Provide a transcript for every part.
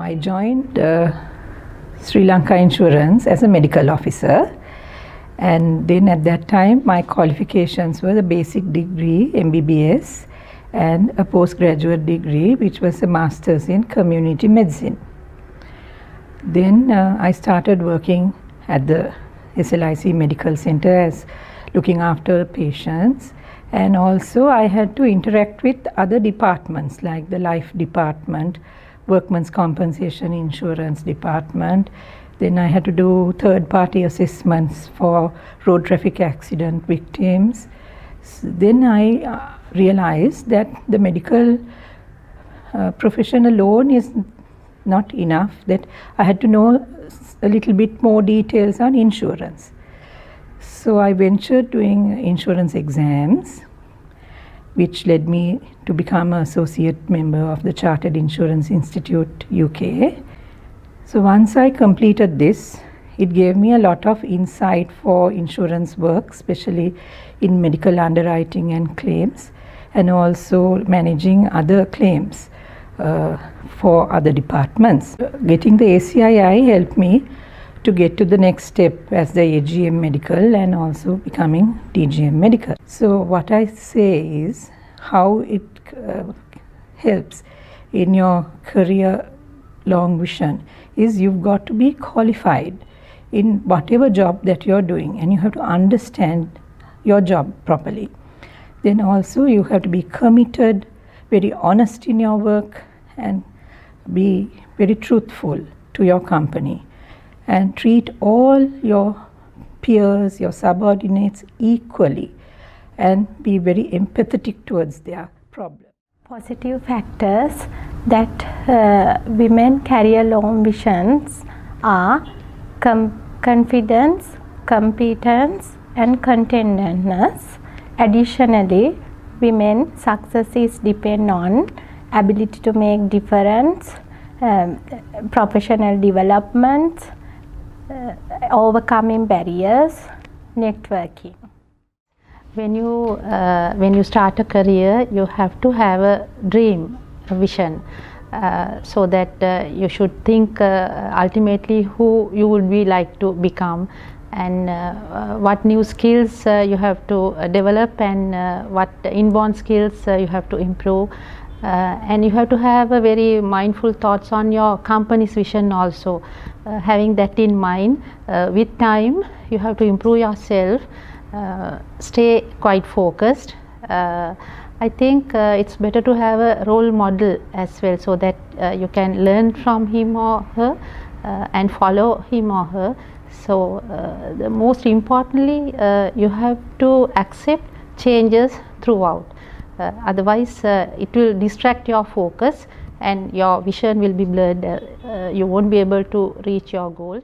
I joined Sri Lanka Insurance as a medical officer, and then at that time my qualifications were the basic degree MBBS and a postgraduate degree which was a master's in community medicine. Then I started working at the SLIC Medical Center as looking after patients, and also I had to interact with other departments like the life department, workmen's compensation insurance department. Then I had to do third-party assessments for road traffic accident victims. Then I realized that the medical profession alone is not enough, that I had to know a little bit more details on insurance. So I ventured doing insurance exams, which led me to become an associate member of the Chartered Insurance Institute UK. So once I completed this, it gave me a lot of insight for insurance work, especially in medical underwriting and claims, and also managing other claims for other departments. Getting the ACII helped me to get to the next step as the AGM Medical and also becoming DGM Medical. So what I say is how it helps in your career long vision is you've got to be qualified in whatever job that you're doing, and you have to understand your job properly. Then also you have to be committed, very honest in your work, and be very truthful to your company, and treat all your peers, your subordinates equally, and be very empathetic towards their problem. Positive factors that women career long visions are confidence, competence and contentedness. Additionally, women success is depend on ability to make difference, professional development, overcoming barriers, networking. When you start a career, you have to have a dream, a vision, so that you should think ultimately who you would be like to become, and what new skills you have to develop, and what inborn skills you have to improve. And you have to have a very mindful thoughts on your company's vision also. Having that in mind, with time you have to improve yourself, stay quite focused. I think it's better to have a role model as well, so that you can learn from him or her and follow him or her. So the most importantly, you have to accept changes throughout. Otherwise it will distract your focus and your vision will be blurred. You won't be able to reach your goals.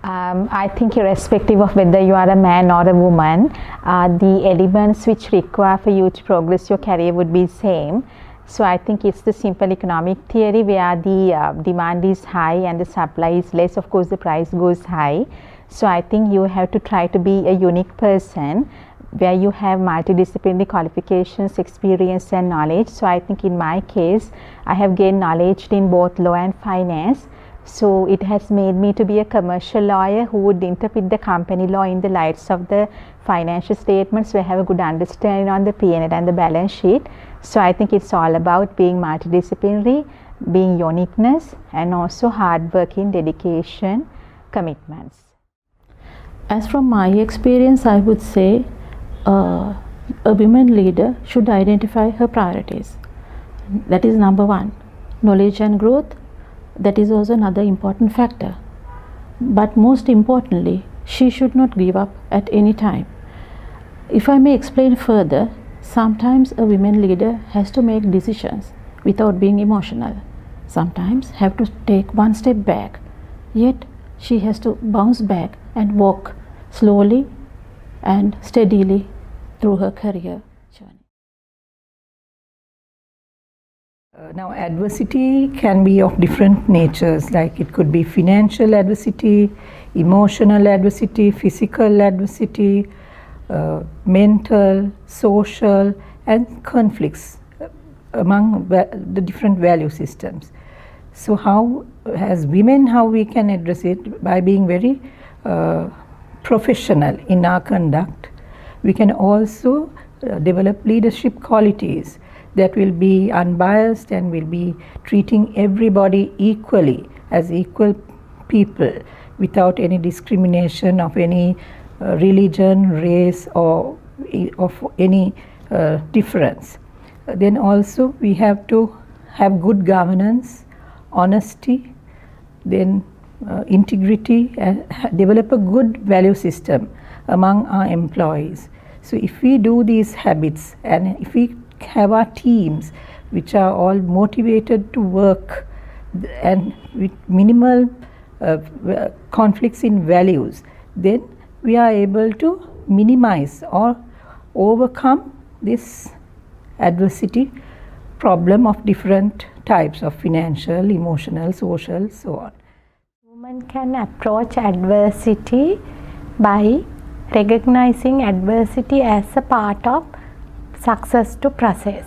I think irrespective of whether you are a man or a woman, the elements which require for you to progress your career would be same. So I think it's the simple economic theory where the demand is high and the supply is less. Of course the price goes high. So I think you have to try to be a unique person where you have multidisciplinary qualifications, experience and knowledge. So I think in my case, I have gained knowledge in both law and finance. So it has made me to be a commercial lawyer who would interpret the company law in the lights of the financial statements, where I have a good understanding on the P&L and the balance sheet. So I think it's all about being multidisciplinary, being uniqueness, and also hard working, dedication, commitments. As from my experience, I would say a women leader should identify her priorities. That is number one. Knowledge and growth, that is also another important factor. But most importantly, she should not give up at any time. If I may explain further, sometimes a women leader has to make decisions without being emotional. Sometimes have to take one step back, yet she has to bounce back and walk slowly and steadily through her career journey. Now adversity can be of different natures, like it could be financial adversity, emotional adversity, physical adversity, mental, social, and conflicts among the different value systems. So how, as women, how we can address it? By being very professional in our conduct. We can also develop leadership qualities that will be unbiased and will be treating everybody equally as equal people without any discrimination of any religion, race, or of any difference. Then also we have to have good governance, honesty, then integrity, and develop a good value system among our employees. So if we do these habits and if we have our teams which are all motivated to work and with minimal conflicts in values, then we are able to minimize or overcome this adversity problem of different types of financial, emotional, social, so on. Women can approach adversity by recognizing adversity as a part of success to process,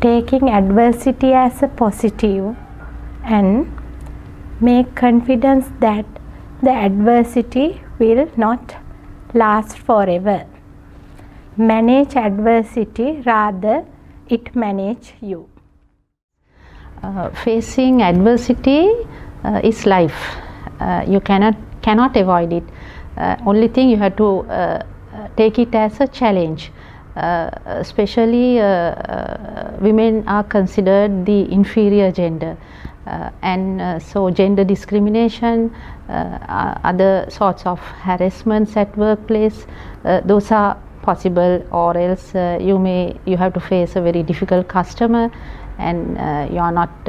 taking adversity as a positive, and make confidence that the adversity will not last forever. Manage adversity rather it manage you. Facing adversity is life. You cannot avoid it. Only thing you have to take it as a challenge. Especially women are considered the inferior gender, and so gender discrimination, other sorts of harassments at workplace, those are possible, or else you have to face a very difficult customer and you are not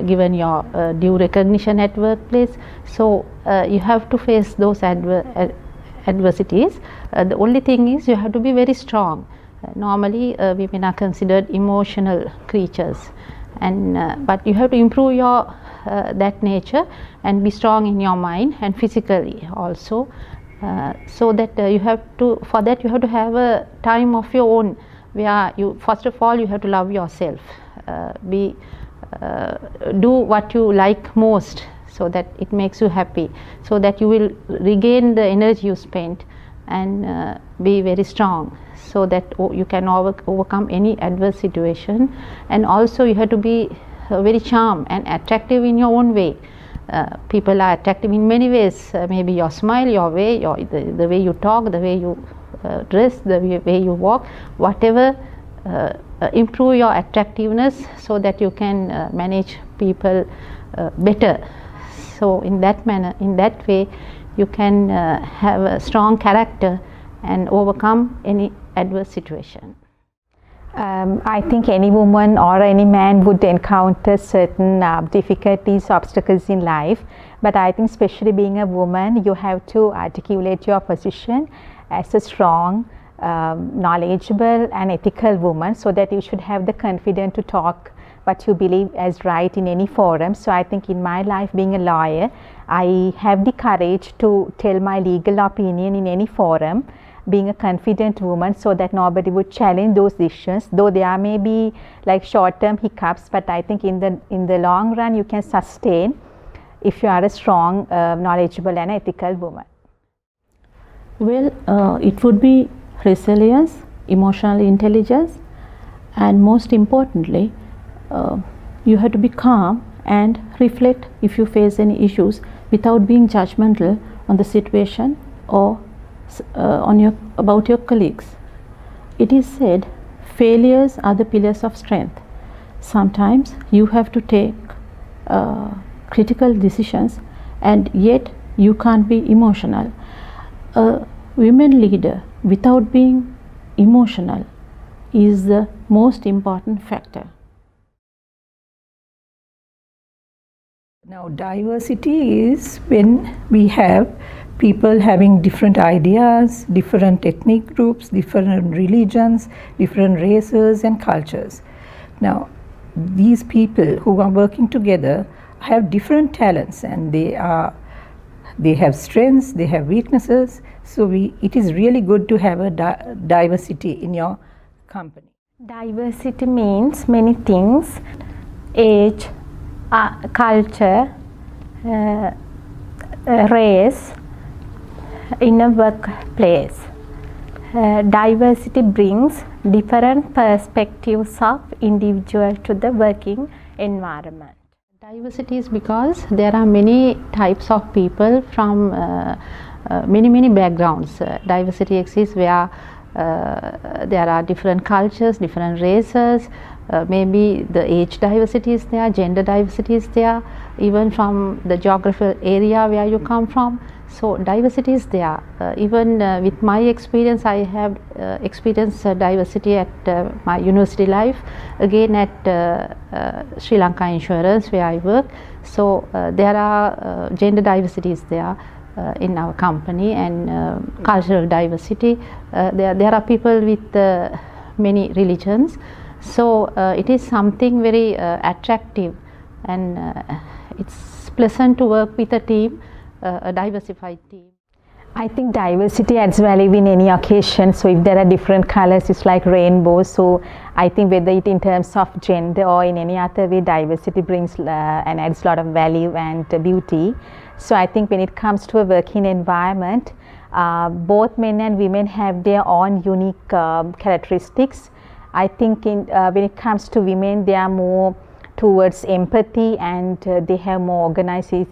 given your due recognition at workplace. So you have to face those adversities. The only thing is you have to be very strong. Normally women are considered emotional creatures, and but you have to improve your that nature and be strong in your mind and physically also. So that you have to, for that you have to have a time of your own where you, first of all, you have to love yourself, do what you like most, so that it makes you happy, so that you will regain the energy you spent and be very strong, so that you can overcome any adverse situation. And also you have to be very charm and attractive in your own way. People are attractive in many ways, maybe your smile, your way, the way you talk, the way you dress, the way you walk, whatever, improve your attractiveness so that you can manage people better. So in that manner, in that way, you can have a strong character and overcome any adverse situation. I think any woman or any man would encounter certain difficulties, obstacles in life, but I think especially being a woman, you have to articulate your position as a strong, knowledgeable and ethical woman, so that you should have the confidence to talk what you believe as right in any forum. So I think in my life, being a lawyer, I have the courage to tell my legal opinion in any forum, being a confident woman, so that nobody would challenge those decisions, though there may be like short-term hiccups, but I think in the long run you can sustain if you are a strong, knowledgeable and ethical woman. Well, it would be resilience, emotional intelligence, and most importantly, you have to be calm and reflect if you face any issues without being judgmental on the situation or about your colleagues. It is said failures are the pillars of strength. Sometimes you have to take critical decisions, and yet you can't be emotional. A women leader without being emotional is the most important factor. Now, diversity is when we have people having different ideas, different ethnic groups, different religions, different races and cultures. Now, these people who are working together have different talents, and they have strengths, they have weaknesses. So it is really good to have a diversity in your company. Diversity means many things: age, culture, race in a workplace. Diversity brings different perspectives of individual to the working environment. Diversity is because there are many types of people from many backgrounds. Diversity exists where there are different cultures, different races, maybe the age diversity is there, gender diversity is there, even from the geographical area where you come from. So diversity is there. Even with my experience, I have experienced diversity at my university life, again at Sri Lanka Insurance where I work. So there are gender diversity is there in our company, and cultural diversity. There are people with many religions. So it is something very attractive, and it's pleasant to work with a team, a diversified team. I think diversity adds value in any occasion. So if there are different colors, it's like rainbows. So I think whether it in terms of gender or in any other way, diversity brings and adds a lot of value and beauty. So I think when it comes to a working environment, both men and women have their own unique characteristics. I think when it comes to women, they are more towards empathy, and they have more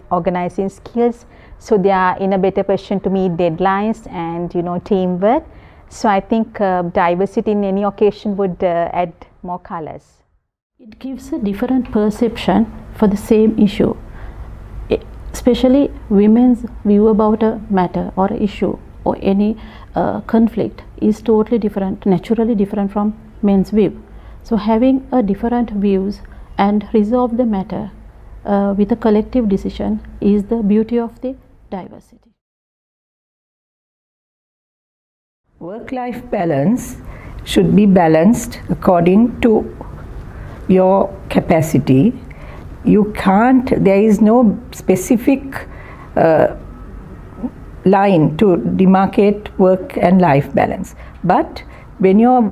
organizing skills. So they are in a better position to meet deadlines and teamwork. So I think diversity in any occasion would add more colors. It gives a different perception for the same issue. Especially women's view about a matter or an issue or any conflict is totally different, naturally different from men's view. So having a different views and resolve the matter with a collective decision is the beauty of the diversity. Work-life balance should be balanced according to your capacity. There is no specific line to demarcate work and life balance. But when you're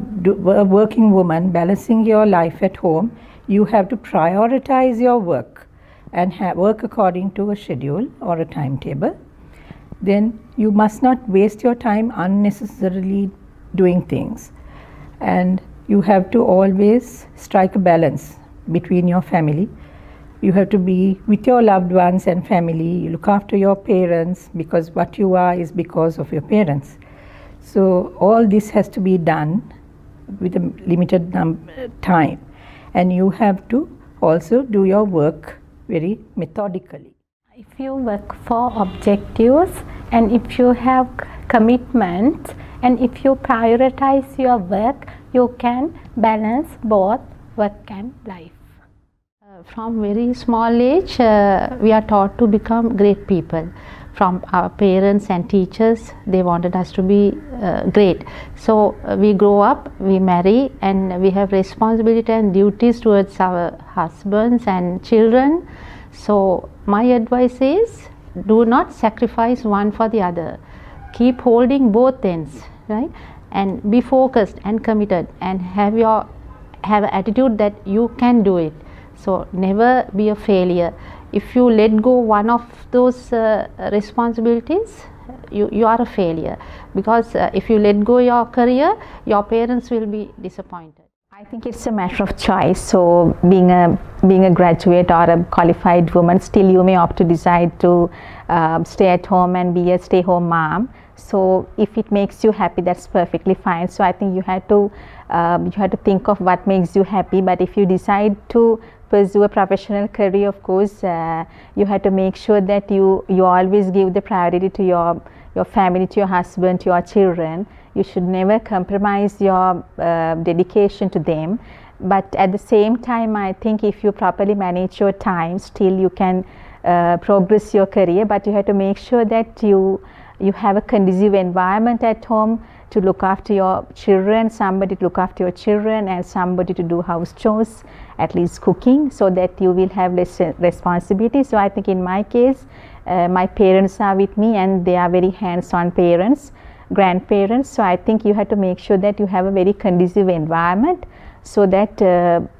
a working woman balancing your life at home, you have to prioritize your work and work according to a schedule or a timetable. Then you must not waste your time unnecessarily doing things. And you have to always strike a balance between your family. You have to be with your loved ones and family. You look after your parents, because what you are is because of your parents. So all this has to be done with a limited time. And you have to also do your work very methodically. If you work for objectives, and if you have commitments, and if you prioritize your work, you can balance both work and life. From very small age, we are taught to become great people. From our parents and teachers, they wanted us to be great. So we grow up, we marry, and we have responsibility and duties towards our husbands and children. So my advice is, do not sacrifice one for the other. Keep holding both ends, right? And be focused and committed, and have an attitude that you can do it. So never be a failure. If you let go one of those responsibilities, you are a failure, because if you let go your career, your parents will be disappointed. I think it's a matter of choice. So being a graduate or a qualified woman, still you may opt to decide to stay at home and be a stay-home mom. So if it makes you happy, that's perfectly fine. So I think you have to think of what makes you happy. But if you decide to pursue a professional career, of course, you have to make sure that you always give the priority to your family, to your husband, to your children. You should never compromise your dedication to them. But at the same time, I think if you properly manage your time, still you can progress your career. But you have to make sure that you have a conducive environment at home to look after your children, somebody to look after your children, and somebody to do house chores, at least cooking, so that you will have less responsibility. So I think in my case, my parents are with me, and they are very hands-on parents, grandparents. So I think you have to make sure that you have a very conducive environment so that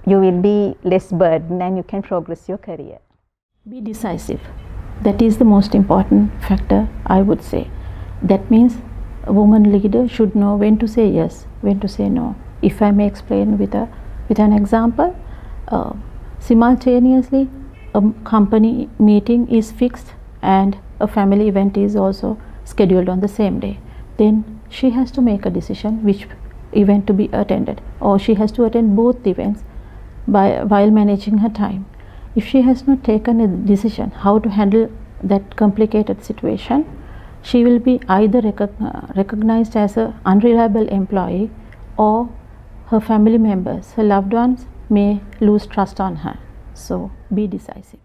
you will be less burdened and you can progress your career. Be decisive. That is the most important factor, I would say. That means a woman leader should know when to say yes, when to say no. If I may explain with an example, simultaneously a company meeting is fixed and a family event is also scheduled on the same day. Then she has to make a decision which event to be attended, or she has to attend both events while managing her time. If she has not taken a decision how to handle that complicated situation, she will be either recognized as an unreliable employee, or her family members, her loved ones may lose trust on her. So be decisive.